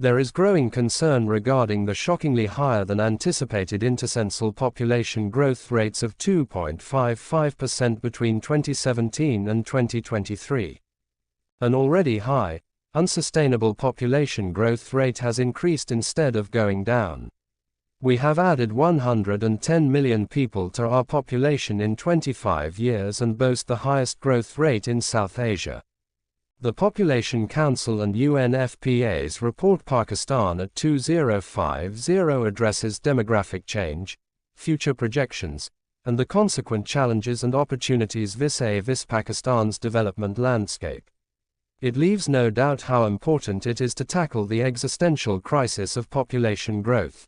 There is growing concern regarding the shockingly higher than anticipated intercensal population growth rates of 2.55% between 2017 and 2023. An already high, unsustainable population growth rate has increased instead of going down. We have added 110 million people to our population in 25 years and boast the highest growth rate in South Asia. The Population Council and UNFPA's report Pakistan at 2050 addresses demographic change, future projections, and the consequent challenges and opportunities vis-a-vis Pakistan's development landscape. It leaves no doubt how important it is to tackle the existential crisis of population growth.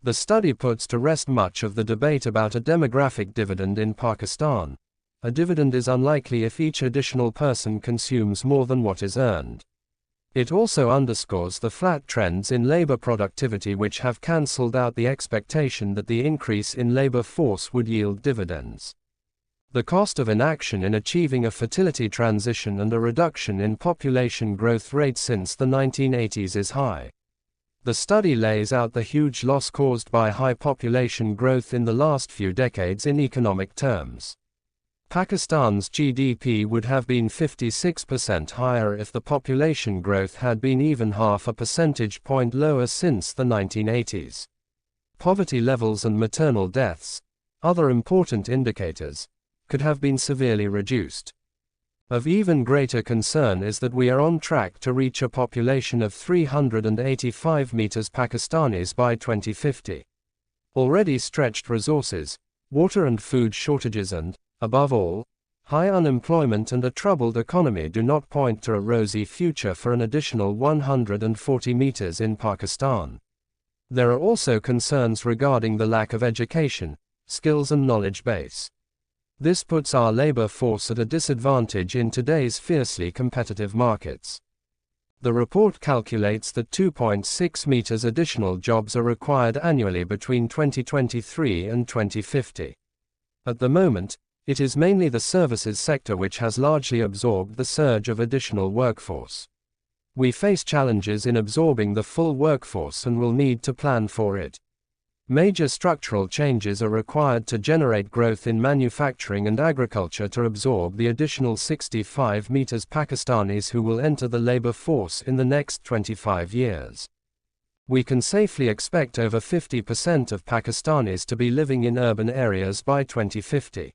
The study puts to rest much of the debate about a demographic dividend in Pakistan. A dividend is unlikely if each additional person consumes more than what is earned. It also underscores the flat trends in labor productivity which have cancelled out the expectation that the increase in labor force would yield dividends. The cost of inaction in achieving a fertility transition and a reduction in population growth rate since the 1980s is high. The study lays out the huge loss caused by high population growth in the last few decades in economic terms. Pakistan's GDP would have been 56% higher if the population growth had been even half a percentage point lower since the 1980s. Poverty levels and maternal deaths, other important indicators, could have been severely reduced. Of even greater concern is that we are on track to reach a population of 385 Pakistanis by 2050. Already stretched resources, water and food shortages and, above all, high unemployment and a troubled economy do not point to a rosy future for an additional 140 meters in Pakistan. There are also concerns regarding the lack of education, skills and knowledge base. This puts our labor force at a disadvantage in today's fiercely competitive markets. The report calculates that 2.6 meters additional jobs are required annually between 2023 and 2050. At the moment, it is mainly the services sector which has largely absorbed the surge of additional workforce. We face challenges in absorbing the full workforce and will need to plan for it. Major structural changes are required to generate growth in manufacturing and agriculture to absorb the additional 65 meters Pakistanis who will enter the labor force in the next 25 years. We can safely expect over 50% of Pakistanis to be living in urban areas by 2050.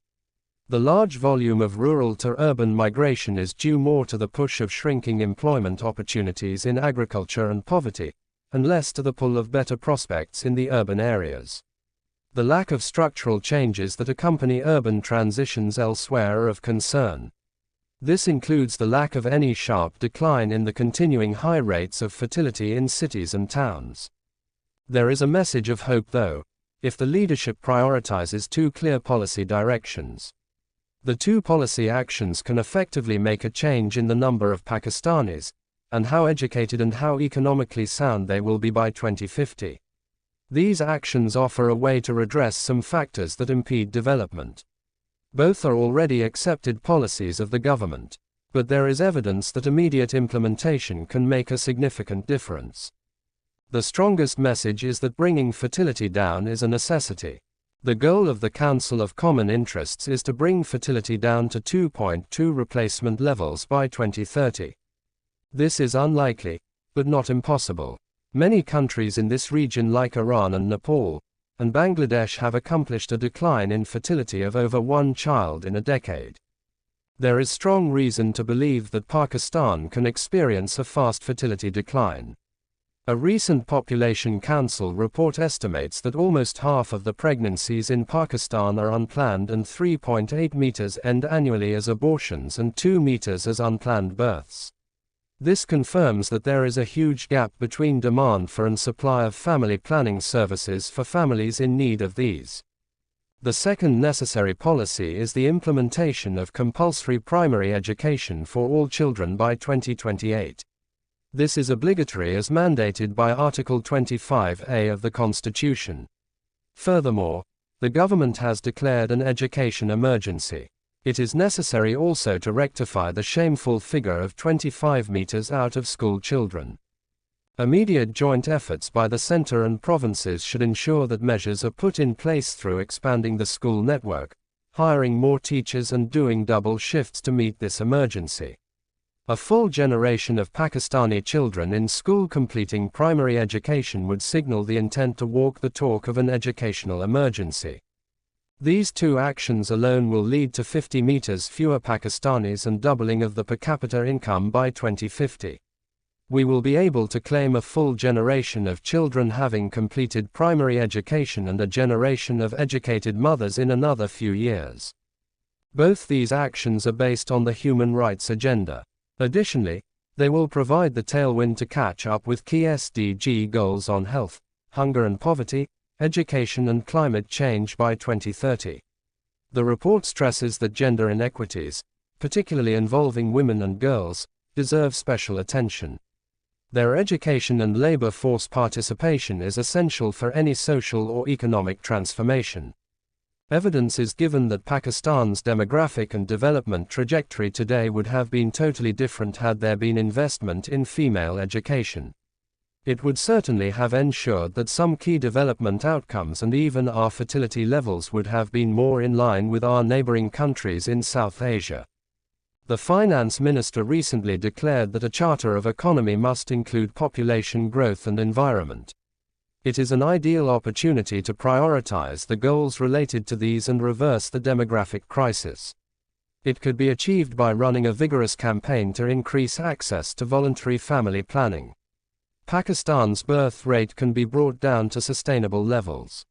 The large volume of rural to urban migration is due more to the push of shrinking employment opportunities in agriculture and poverty, and less to the pull of better prospects in the urban areas. The lack of structural changes that accompany urban transitions elsewhere are of concern. This includes the lack of any sharp decline in the continuing high rates of fertility in cities and towns. There is a message of hope though, if the leadership prioritizes two clear policy directions. The two policy actions can effectively make a change in the number of Pakistanis, and how educated and how economically sound they will be by 2050. These actions offer a way to redress some factors that impede development. Both are already accepted policies of the government, but there is evidence that immediate implementation can make a significant difference. The strongest message is that bringing fertility down is a necessity. The goal of the Council of Common Interests is to bring fertility down to 2.2 replacement levels by 2030. This is unlikely, but not impossible. Many countries in this region like Iran and Nepal, and Bangladesh have accomplished a decline in fertility of over one child in a decade. There is strong reason to believe that Pakistan can experience a fast fertility decline. A recent Population Council report estimates that almost half of the pregnancies in Pakistan are unplanned and 3.8 meters end annually as abortions and 2 meters as unplanned births. This confirms that there is a huge gap between demand for and supply of family planning services for families in need of these. The second necessary policy is the implementation of compulsory primary education for all children by 2028. This is obligatory as mandated by Article 25A of the Constitution. Furthermore, the government has declared an education emergency. It is necessary also to rectify the shameful figure of 25 meters out of school children. Immediate joint efforts by the center and provinces should ensure that measures are put in place through expanding the school network, hiring more teachers and doing double shifts to meet this emergency. A full generation of Pakistani children in school completing primary education would signal the intent to walk the talk of an educational emergency. These two actions alone will lead to 50 meters fewer Pakistanis and doubling of the per capita income by 2050. We will be able to claim a full generation of children having completed primary education and a generation of educated mothers in another few years. Both these actions are based on the human rights agenda. Additionally, they will provide the tailwind to catch up with key SDG goals on health, hunger and poverty, education and climate change by 2030. The report stresses that gender inequities, particularly involving women and girls, deserve special attention. Their education and labor force participation is essential for any social or economic transformation. Evidence is given that Pakistan's demographic and development trajectory today would have been totally different had there been investment in female education. It would certainly have ensured that some key development outcomes and even our fertility levels would have been more in line with our neighboring countries in South Asia. The finance minister recently declared that a charter of economy must include population growth and environment. It is an ideal opportunity to prioritize the goals related to these and reverse the demographic crisis. It could be achieved by running a vigorous campaign to increase access to voluntary family planning. Pakistan's birth rate can be brought down to sustainable levels.